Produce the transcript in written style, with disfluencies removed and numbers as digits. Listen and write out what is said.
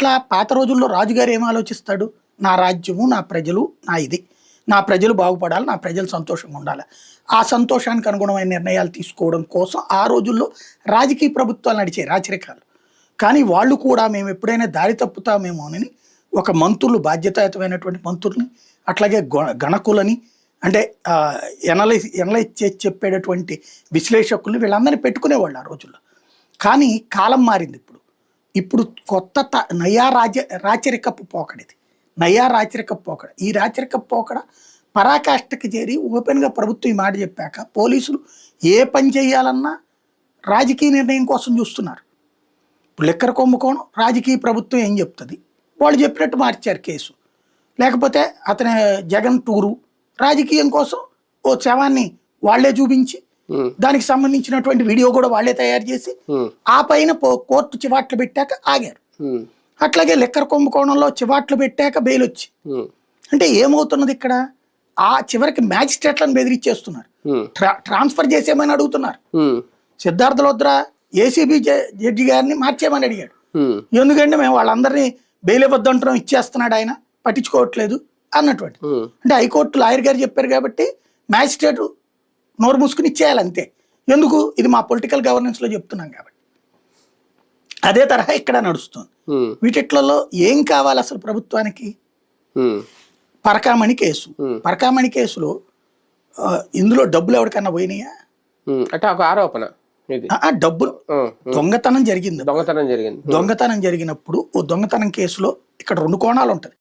ఎట్లా పాత రోజుల్లో రాజుగారు ఏం ఆలోచిస్తాడు? నా రాజ్యము, నా ప్రజలు, నా ఇది. నా ప్రజలు బాగుపడాలి, నా ప్రజలు సంతోషంగా ఉండాలి. ఆ సంతోషానికి అనుగుణమైన నిర్ణయాలు తీసుకోవడం కోసం ఆ రోజుల్లో రాజకీయ ప్రభుత్వాలు నడిచాయి రాచరికాలు. కానీ వాళ్ళు కూడా మేము ఎప్పుడైనా దారి తప్పుతామేమో అని ఒక మంత్రులు, బాధ్యతాయుతమైనటువంటి మంత్రుల్ని, అట్లాగే గణకులని, అంటే ఎనలైజ్ చేసి చెప్పేటటువంటి విశ్లేషకుల్ని, వీళ్ళందరినీ పెట్టుకునేవాళ్ళు ఆ రోజుల్లో. కానీ కాలం మారింది. ఇప్పుడు కొత్త రాచరికపు పోకడిది. నయా రాచరికపు పోకడ. ఈ రాచరికపు పోకడ పరాకాష్ఠకి చేరి ఓపెన్గా ప్రభుత్వం ఈ మాట చెప్పాక పోలీసులు ఏ పని చేయాలన్నా రాజకీయ నిర్ణయం కోసం చూస్తున్నారు. ఇప్పుడు లిక్కర్ కుంభకోణం రాజకీయ ప్రభుత్వం ఏం చెప్తుంది, వాళ్ళు చెప్పినట్టు మార్చారు కేసు. లేకపోతే అతని జగన్ టూరు రాజకీయం కోసం ఓ శవాన్ని వాళ్లే చూపించి దానికి సంబంధించినటువంటి వీడియో కూడా వాళ్ళే తయారు చేసి ఆ పైన కోర్టు చివాట్లు పెట్టాక ఆగారు. అట్లాగే లిక్కర్ కుంభకోణంలో చివాట్లు పెట్టాక బెయిల్ వచ్చి, అంటే ఏమవుతున్నది ఇక్కడ? ఆ చివరికి మ్యాజిస్ట్రేట్లను బెదిరించేస్తున్నారు, ట్రాన్స్ఫర్ చేసేయమని అడుగుతున్నారు. సిద్ధార్థ లోద్రా ఏసీబీ జడ్జి గారిని మార్చేయమని అడిగాడు. ఎందుకంటే మేము వాళ్ళందరినీ బెయిల్ ఇవ్వద్దంటున్నాం, ఇచ్చేస్తున్నాడు ఆయన, పట్టించుకోవట్లేదు అన్నటువంటి. అంటే హైకోర్టు లాయర్ గారు చెప్పారు కాబట్టి మ్యాజిస్ట్రేట్ నోరు మూసుకుని ఇచ్చేయాలి అంతే. ఎందుకు? ఇది మా పొలిటికల్ గవర్నెన్స్ లో చెప్తున్నాం కాబట్టి. అదే తరహా ఇక్కడ నడుస్తుంది. వీటిట్లలో ఏం కావాలి అసలు ప్రభుత్వానికి? పరకామణి కేసు. పరకామణి కేసులో ఇందులో డబ్బులు ఎవరికన్నా పోయినాయా? అంటే ఒక ఆరోపణ, డబ్బులు దొంగతనం జరిగింది. దొంగతనం జరిగినప్పుడు ఓ దొంగతనం కేసులో ఇక్కడ 2 కోణాలు ఉంటాయి.